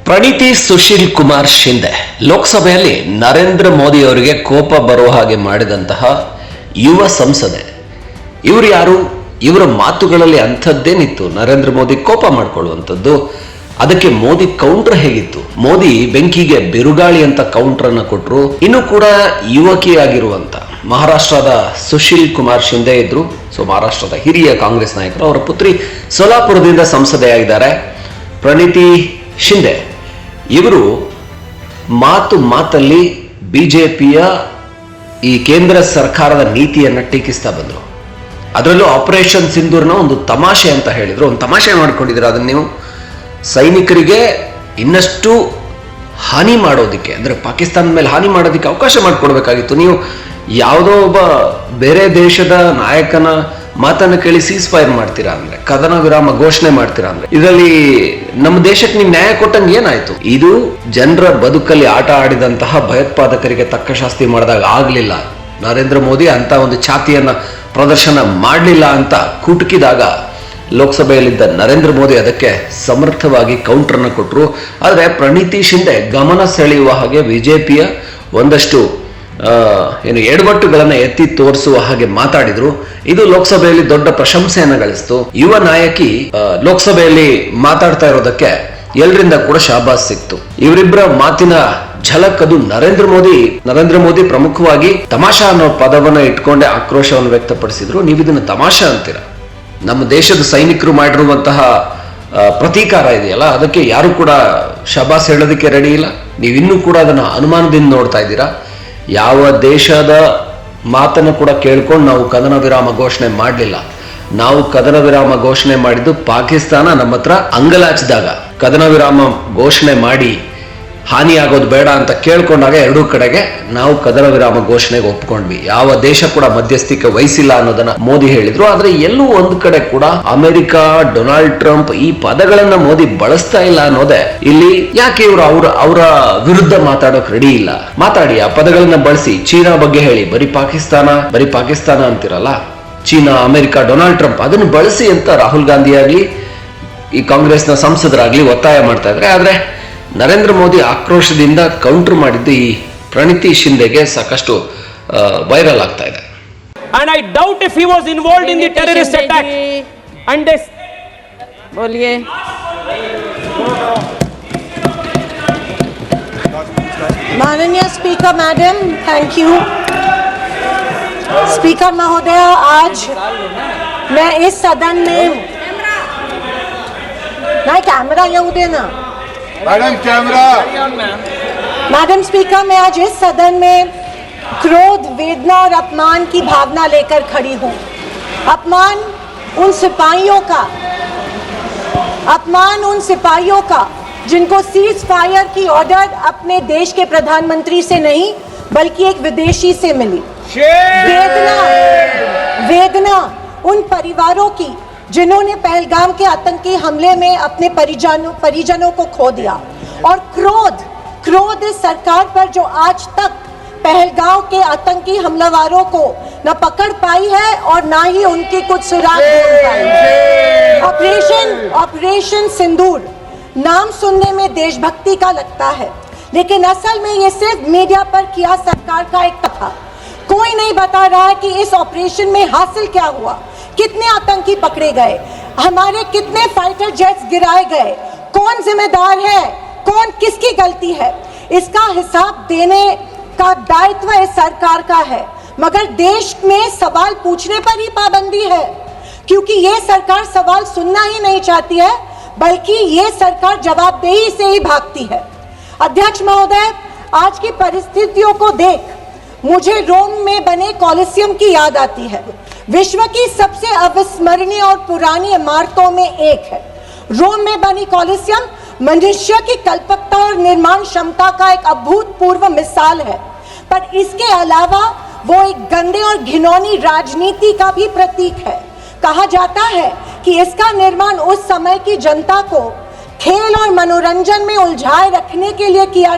ಪ್ರಣೀತಿ ಸುಶೀಲ್ ಕುಮಾರ್ ಶಿಂದೆ ಲೋಕಸಭೆಯಲ್ಲಿ ನರೇಂದ್ರ ಮೋದಿ ಅವರಿಗೆ ಕೋಪ ಬರುವ ಹಾಗೆ ಮಾಡಿದಂತಹ ಯುವ ಸಂಸದೆ. ಇವರು ಯಾರು? ಇವರ ಮಾತುಗಳಲ್ಲಿ ಅಂಥದ್ದೇನಿತ್ತು ನರೇಂದ್ರ ಮೋದಿ ಕೋಪ ಮಾಡಿಕೊಳ್ಳುವಂಥದ್ದು? ಅದಕ್ಕೆ ಮೋದಿ ಕೌಂಟರ್ ಹೇಗಿತ್ತು? ಮೋದಿ ಬೆಂಕಿಗೆ ಬಿರುಗಾಳಿ ಅಂತ ಕೌಂಟರ್ ಅನ್ನು ಕೊಟ್ಟರು. ಇನ್ನು ಕೂಡ ಯುವಕಿಯಾಗಿರುವಂತ ಮಹಾರಾಷ್ಟ್ರದ ಸುಶೀಲ್ ಕುಮಾರ್ ಶಿಂದೆ ಇದ್ರು. ಸೊ ಮಹಾರಾಷ್ಟ್ರದ ಹಿರಿಯ ಕಾಂಗ್ರೆಸ್ ನಾಯಕರು. ಅವರ ಪುತ್ರಿ ಸೋಲಾಪುರದಿಂದ ಸಂಸದೆಯಾಗಿದ್ದಾರೆ ಪ್ರಣೀತಿ ಶಿಂದೆ. ಇವರು ಮಾತಲ್ಲಿ ಬಿಜೆಪಿಯ ಈ ಕೇಂದ್ರ ಸರ್ಕಾರದ ನೀತಿಯನ್ನ ಟೀಕಿಸ್ತಾ ಬಂದರು. ಅದರಲ್ಲೂ ಆಪರೇಷನ್ ಸಿಂಧೂರ್ನ ಒಂದು ತಮಾಷೆ ಅಂತ ಹೇಳಿದ್ರು. ಒಂದು ತಮಾಷೆ ಮಾಡ್ಕೊಂಡಿದ್ರು. ಅದನ್ನ ನೀವು ಸೈನಿಕರಿಗೆ ಇನ್ನಷ್ಟು ಹಾನಿ ಮಾಡೋದಕ್ಕೆ, ಅಂದ್ರೆ ಪಾಕಿಸ್ತಾನದ ಮೇಲೆ ಹಾನಿ ಮಾಡೋದಕ್ಕೆ ಅವಕಾಶ ಮಾಡಿಕೊಡ್ಬೇಕಾಗಿತ್ತು. ನೀವು ಯಾವುದೋ ಒಬ್ಬ ಬೇರೆ ದೇಶದ ನಾಯಕನ ಮಾತನ್ನು ಕೇಳಿ ಸೀಸ್ ಫೈರ್ ಮಾಡ್ತೀರಾ ಅಂದ್ರೆ, ಕದನ ವಿರಾಮ ಘೋಷಣೆ ಮಾಡ್ತೀರಾ ಅಂದ್ರೆ, ಇದರಲ್ಲಿ ನಮ್ಮ ದೇಶಕ್ಕೆ ನೀವು ನ್ಯಾಯ ಕೊಟ್ಟಂಗೆ ಏನಾಯ್ತು? ಇದು ಜನರ ಬದುಕಲ್ಲಿ ಆಟ ಆಡಿದಂತಹ ಭಯೋತ್ಪಾದಕರಿಗೆ ತಕ್ಕ ಶಾಸ್ತಿ ಮಾಡಿದಾಗ ಆಗ್ಲಿಲ್ಲ. ನರೇಂದ್ರ ಮೋದಿ ಅಂತ ಒಂದು ಛಾತಿಯನ್ನ ಪ್ರದರ್ಶನ ಮಾಡಲಿಲ್ಲ ಅಂತ ಕುಟುಕಿದಾಗ ಲೋಕಸಭೆಯಲ್ಲಿದ್ದ ನರೇಂದ್ರ ಮೋದಿ ಅದಕ್ಕೆ ಸಮರ್ಥವಾಗಿ ಕೌಂಟರ್ನ ಕೊಟ್ಟರು. ಆದರೆ ಪ್ರಣೀತಿ ಶಿಂದೆ ಗಮನ ಸೆಳೆಯುವ ಹಾಗೆ ಬಿಜೆಪಿಯ ಒಂದಷ್ಟು ಎಡವಟ್ಟುಗಳನ್ನ ಎತ್ತಿ ತೋರಿಸುವ ಹಾಗೆ ಮಾತಾಡಿದ್ರು. ಇದು ಲೋಕಸಭೆಯಲ್ಲಿ ದೊಡ್ಡ ಪ್ರಶಂಸೆಯನ್ನ ಗಳಿಸಿತು. ಯುವ ನಾಯಕಿ ಲೋಕಸಭೆಯಲ್ಲಿ ಮಾತಾಡ್ತಾ ಇರೋದಕ್ಕೆ ಎಲ್ಲರಿಂದ ಕೂಡ ಶಾಬಾಸ್ ಸಿಕ್ತು. ಇವರಿಬ್ಬರ ಮಾತಿನ ಝಲಕ್ ಅದು ನರೇಂದ್ರ ಮೋದಿ ಪ್ರಮುಖವಾಗಿ ತಮಾಷಾ ಅನ್ನೋ ಪದವನ್ನ ಇಟ್ಕೊಂಡೆ ಆಕ್ರೋಶವನ್ನು ವ್ಯಕ್ತಪಡಿಸಿದ್ರು. ನೀವು ಇದನ್ನ ತಮಾಷಾ ಅಂತೀರಾ? ನಮ್ಮ ದೇಶದ ಸೈನಿಕರು ಮಾಡಿರುವಂತಹ ಪ್ರತೀಕಾರ ಇದೆಯಲ್ಲ, ಅದಕ್ಕೆ ಯಾರು ಕೂಡ ಶಾಬಾಸ್ ಹೇಳೋದಕ್ಕೆ ರೆಡಿ ಇಲ್ಲ. ನೀವು ಇನ್ನೂ ಕೂಡ ಅದನ್ನ ಅನುಮಾನದಿಂದ ನೋಡ್ತಾ ಇದ್ದೀರಾ. ಯಾವ ದೇಶದ ಮಾತನ್ನು ಕೂಡ ಕೇಳ್ಕೊಂಡು ನಾವು ಕದನ ವಿರಾಮ ಘೋಷಣೆ ಮಾಡಲಿಲ್ಲ. ನಾವು ಕದನ ವಿರಾಮ ಘೋಷಣೆ ಮಾಡಿದ್ದು ಪಾಕಿಸ್ತಾನ ನಮ್ಮ ಹತ್ರ ಅಂಗಲಾಚಿದಾಗ ಕದನ ವಿರಾಮ ಘೋಷಣೆ ಮಾಡಿ ಹಾನಿ ಆಗೋದು ಬೇಡ ಅಂತ ಕೇಳ್ಕೊಂಡಾಗ ಎರಡೂ ಕಡೆಗೆ ನಾವು ಕದನ ವಿರಾಮ ಘೋಷಣೆಗೆ ಒಪ್ಕೊಂಡ್ವಿ. ಯಾವ ದೇಶ ಕೂಡ ಮಧ್ಯಸ್ಥಿಕೆ ವಹಿಸಿಲ್ಲ ಅನ್ನೋದನ್ನ ಮೋದಿ ಹೇಳಿದ್ರು. ಆದ್ರೆ ಎಲ್ಲೂ ಒಂದು ಕಡೆ ಕೂಡ ಅಮೆರಿಕ, ಡೊನಾಲ್ಡ್ ಟ್ರಂಪ್ ಈ ಪದಗಳನ್ನ ಮೋದಿ ಬಳಸ್ತಾ ಇಲ್ಲ ಅನ್ನೋದೇ ಇಲ್ಲಿ. ಯಾಕೆ ಇವರು ಅವರ ವಿರುದ್ಧ ಮಾತಾಡೋಕ್ ರೆಡಿ ಇಲ್ಲ? ಮಾತಾಡಿ, ಆ ಪದಗಳನ್ನ ಬಳಸಿ. ಚೀನಾ ಬಗ್ಗೆ ಹೇಳಿ, ಬರೀ ಪಾಕಿಸ್ತಾನ ಅಂತಿರಲ್ಲ, ಚೀನಾ, ಅಮೆರಿಕ, ಡೊನಾಲ್ಡ್ ಟ್ರಂಪ್ ಅದನ್ನು ಬಳಸಿ ಅಂತ ರಾಹುಲ್ ಗಾಂಧಿ ಆಗ್ಲಿ ಈ ಕಾಂಗ್ರೆಸ್ನ ಸಂಸದರಾಗ್ಲಿ ಒತ್ತಾಯ ಮಾಡ್ತಾ ಇದ್ರೆ. ಆದ್ರೆ ನರೇಂದ್ರ ಮೋದಿ ಆಕ್ರೋಶದಿಂದ ಕೌಂಟರ್ ಮಾಡಿದ್ದು ಈ ಪ್ರಣೀತಿ ಶಿಂದೆಗೆ ಸಾಕಷ್ಟು ವೈರಲ್ ಆಗ್ತಾ ಇದೆ. And I doubt if he was involved in the terrorist attack. And this बोलिए. माननीय speaker madam, thank you. Speaker महोदय, आज मैं इस सदन में नहीं कैमरा येऊ देना मैडम, कैमरा. मैडम स्पीकर, मैं आज इस सदन में क्रोध, वेदना और अपमान की भावना लेकर खड़ी हूँ. अपमान उन सिपाहियों का जिनको सीज फायर की ऑर्डर अपने देश के प्रधानमंत्री से नहीं बल्कि एक विदेशी से मिली. वेदना उन परिवारों की जिन्होंने पहलगाम के आतंकी हमले में अपने परिजनों को खो दिया. और क्रोध इस सरकार पर जो आज तक पहलगाम के आतंकी हमलावरों को न पकड़ पाई है और ना ही उनकी कुछ सुराग ढूंढ पाई. ऑपरेशन सिंदूर नाम सुनने में देशभक्ति का लगता है, लेकिन असल में ये सिर्फ मीडिया पर किया सरकार का एक था. कोई नहीं बता रहा है कि इस ऑपरेशन में हासिल क्या हुआ, कितने आतंकी पकड़े गए, हमारे कितने फाइटर जेट्स गिराए गए, कौन जिम्मेदार है, कौन किसकी गलती है. इसका हिसाब देने का दायित्व इस सरकार का है, मगर देश में सवाल पूछने पर ही पाबंदी है, क्योंकि ये सरकार सवाल सुनना ही नहीं चाहती है, बल्कि ये सरकार जवाबदेही से ही भागती है. अध्यक्ष महोदय, आज की परिस्थितियों को देख मुझे रोम में बने कॉलिसियम की याद आती है. विश्व की सबसे अविस्मरणीय और पुरानी इमारतों में एक है. रोम में बनी कॉलिसियम मनुष्य की कल्पकता और निर्माण क्षमता का एक अभूतपूर्व मिसाल है, पर इसके अलावा वो एक गंदे और घिनौनी राजनीति का भी प्रतीक है. कहा जाता है कि इसका निर्माण उस समय की जनता को खेल और मनोरंजन में उलझाए रखने के लिए किया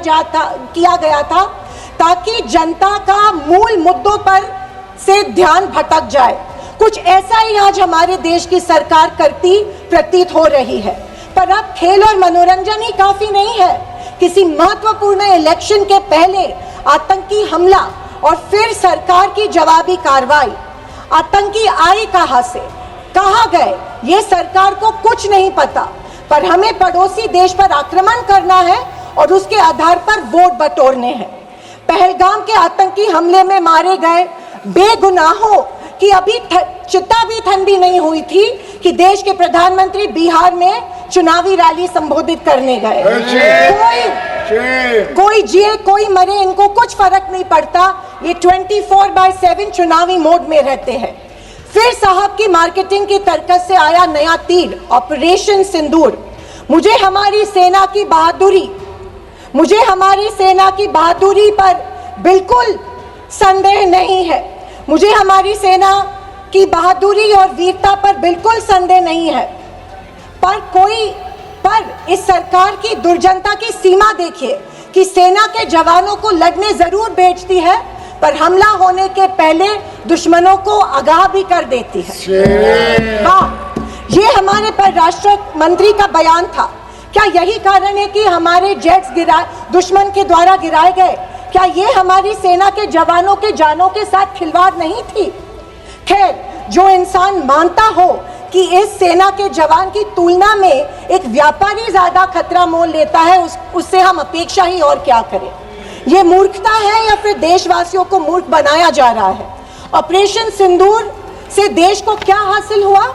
गया था, ताकि जनता का मूल मुद्दों पर से ध्यान भटक जाए. कुछ ऐसा ही आज हमारे देश की सरकार करती प्रतीत हो रही है. पर अब खेल और मनोरंजन ही काफी नहीं है। किसी महत्वपूर्ण इलेक्शन के पहले आतंकी हमला और फिर सरकार की जवाबी कार्रवाई। आतंकी आए कहां से, कहां गए, ये सरकार को कुछ नहीं पता, पर हमें पड़ोसी देश पर आक्रमण करना है और उसके आधार पर वोट बटोरने हैं। पहलगाम के आतंकी हमले में मारे गए बेगुनाहों की अभी चिता भी ठंडी नहीं हुई थी कि देश के प्रधानमंत्री बिहार में चुनावी रैली संबोधित करने गए। कोई जिए कोई मरे, इनको कुछ फर्क नहीं पड़ता। ये 24/7 चुनावी मोड में रहते हैं। फिर साहब की मार्केटिंग की तरकस से आया नया तीर, ऑपरेशन सिंदूर। मुझे हमारी सेना की बहादुरी पर बिल्कुल संदेह नहीं है। मुझे हमारी सेना की बहादुरी और वीरता पर बिल्कुल संदेह नहीं है। पर इस सरकार की दुर्जनता की सीमा देखिए कि सेना के जवानों को लड़ने जरूर भेजती है, पर हमला होने के पहले दुश्मनों को आगाह भी कर देती है। ये हमारे परराष्ट्र मंत्री का बयान था। क्या यही कारण है कि हमारे जेट्स दुश्मन के द्वारा गिराए गए? क्या ये हमारी सेना के जवानों के जानों के साथ खिलवाड़ नहीं थी? खैर, जो इंसान मानता हो कि इस सेना के जवान की तुलना में एक व्यापारी ज्यादा खतरा मोल लेता है, उससे हम अपेक्षा ही और क्या करें। ये मूर्खता है या फिर देशवासियों को मूर्ख बनाया जा रहा है? ऑपरेशन सिंदूर से देश को क्या हासिल हुआ?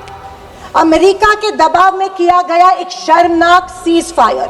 अमेरिका के दबाव में किया गया एक शर्मनाक सीज फायर।